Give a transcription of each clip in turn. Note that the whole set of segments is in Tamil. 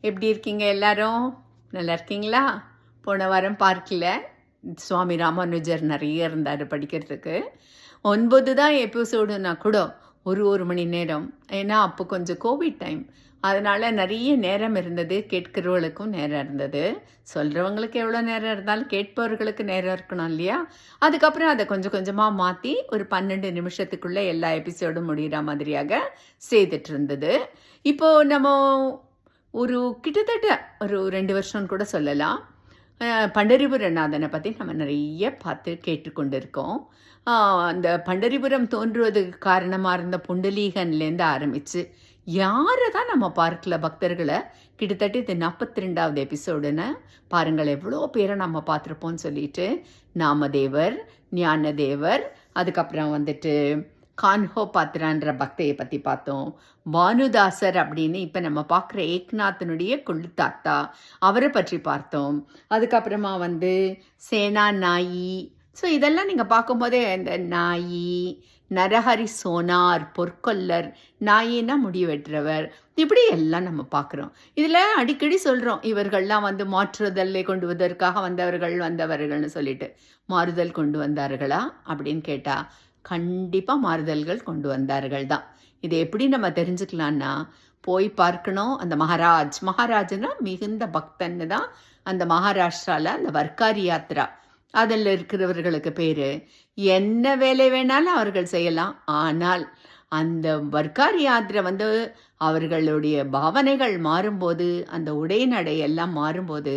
எப்படி இருக்கீங்க எல்லாரும்? நல்லா இருக்கீங்களா? போன வாரம் பார்க்கல. சுவாமி ராமானுஜர் நிறைய இருந்தார் படிக்கிறதுக்கு. 9 தான் எபிசோடுனா கூட ஒரு மணி நேரம். ஏன்னா அப்போ கொஞ்சம் கோவிட் டைம். அதனால் நிறைய நேரம் இருந்தது. கேட்கிறவர்களுக்கும் நேரம் இருந்தது. சொல்கிறவங்களுக்கு எவ்வளோ நேரம் இருந்தாலும் கேட்பவர்களுக்கு நேரம் இருக்கணும் இல்லையா? அதுக்கப்புறம் அதை கொஞ்சம் கொஞ்சமாக மாற்றி ஒரு 12 நிமிஷத்துக்குள்ளே எல்லா எபிசோடும் முடிகிற மாதிரியாக செய்துட்டு இருந்தது. இப்போது நம்ம கிட்டத்தட்ட ஒரு 2 வருஷம்னு கூட சொல்லலாம். பண்டரிபுரநாதனை பற்றி நம்ம நிறைய பார்த்து கேட்டுக்கொண்டு இருக்கோம். அந்த பண்டரிபுரம் தோன்றுவதுக்கு காரணமாக இருந்த புண்டலீகன்லேருந்து ஆரம்பித்து யாரை தான் நம்ம பார்க்கல பக்தர்களை கிட்டத்தட்ட இது 42வது எபிசோடுன்னு பாருங்கள் எவ்வளோ பேரை நம்ம பார்த்துருப்போம்னு சொல்லிட்டு நாமதேவர், ஞானதேவர், அதுக்கப்புறம் கான்ஹோ பாத்திரான்ற பக்தையை பற்றி பார்த்தோம். பானுதாசர் அப்படின்னு இப்போ நம்ம பார்க்குற ஏக்நாத்தனுடைய கொள்ளு தாத்தா அவரை பற்றி பார்த்தோம். அதுக்கப்புறமா சேனா நாயி. ஸோ இதெல்லாம் நீங்கள் பார்க்கும்போதே இந்த நாயி, நரஹரி சோனார், பொற்கொல்லர், நாயின்னா முடி வெட்டுறவர், இப்படி எல்லாம் நம்ம பார்க்குறோம். இதில் அடிக்கடி சொல்கிறோம் இவர்கள்லாம் மாற்றுதலை கொண்டு வந்ததற்காக வந்தவர்கள்னு சொல்லிட்டு. மாறுதல் கொண்டு வந்தார்களா அப்படின்னு கேட்டால் கண்டிப்பாக மாறுதல்கள் கொண்டு வந்தார்கள் தான். இதை எப்படி நம்ம தெரிஞ்சுக்கலான்னா போய் பார்க்கணும். அந்த மகாராஜ்னா மிகுந்த பக்தன்னு தான் அந்த மகாராஷ்டிராவில் அந்த வர்க்காரி யாத்ரா அதில் இருக்கிறவர்களுக்கு பேர். என்ன வேலை வேணாலும் அவர்கள் செய்யலாம். ஆனால் அந்த வர்க்காரி யாத்திரை அவர்களுடைய பாவனைகள் மாறும்போது, அந்த உடைநடை எல்லாம் மாறும்போது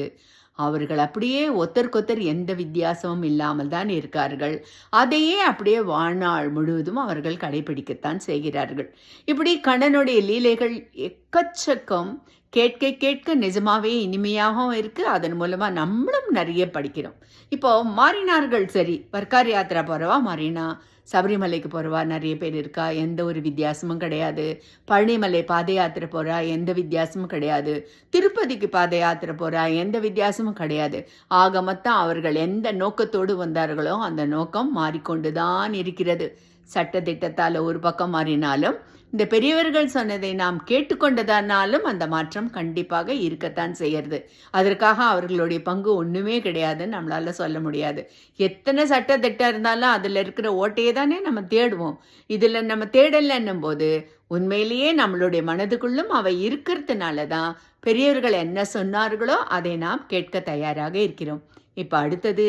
அவர்கள் அப்படியே ஒத்தருக்கொத்தர் எந்த வித்தியாசமும் இல்லாமல் தான் இருக்கார்கள். அதையே அப்படியே வாழ்நாள் முழுவதும் அவர்கள் கடைபிடிக்கத்தான் செய்கிறார்கள். இப்படி கண்ணனுடைய லீலைகள் எக்கச்சக்கம். கேட்க கேட்க நிஜமாவே இனிமையாகவும் இருக்குது. அதன் மூலமாக நம்மளும் நிறைய படிக்கிறோம். இப்போ மாறினார்கள். சரி, வர்க்காரி யாத்திரா போகிறவா மாறினா, சபரிமலைக்கு போகிறவா நிறைய பேர் இருக்கா, எந்த ஒரு வித்தியாசமும் கிடையாது. பழனிமலை பாத யாத்திரை போகிறா, எந்த வித்தியாசமும் கிடையாது. திருப்பதிக்கு பாத யாத்திரை போகிறா, எந்த வித்தியாசமும் கிடையாது. ஆக மொத்தம் அவர்கள் எந்த நோக்கத்தோடு வந்தார்களோ அந்த நோக்கம் மாறிக்கொண்டு தான் இருக்கிறது. சட்டத்திட்டத்தால் ஒரு பக்கம் மாறினாலும் இந்த பெரியவர்கள் சொன்னதை நாம் கேட்டுக்கொண்டதானாலும் அந்த மாற்றம் கண்டிப்பாக இருக்கத்தான் செய்கிறது. அதற்காக அவர்களுடைய பங்கு ஒன்றுமே கிடையாதுன்னு நம்மளால் சொல்ல முடியாது. எத்தனை சட்டத்திட்டம் இருந்தாலும் அதில் இருக்கிற ஓட்டையை தானே நம்ம தேடுவோம். இதில் நம்ம தேடலைன்னும் போது உண்மையிலேயே நம்மளுடைய மனதுக்குள்ளும் அவை இருக்கிறதுனால தான் பெரியவர்கள் என்ன சொன்னார்களோ அதை நாம் கேட்க தயாராக இருக்கிறோம். இப்போ அடுத்தது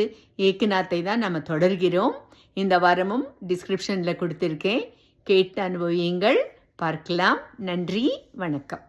ஏக்நாத்தை தான் நம்ம தொடர்கிறோம். இந்த வாரமும் டிஸ்கிரிப்ஷனில் கொடுத்துருக்கேன். கேட்டு அனுபவியுங்கள். பார்க்கலாம். நன்றி, வணக்கம்.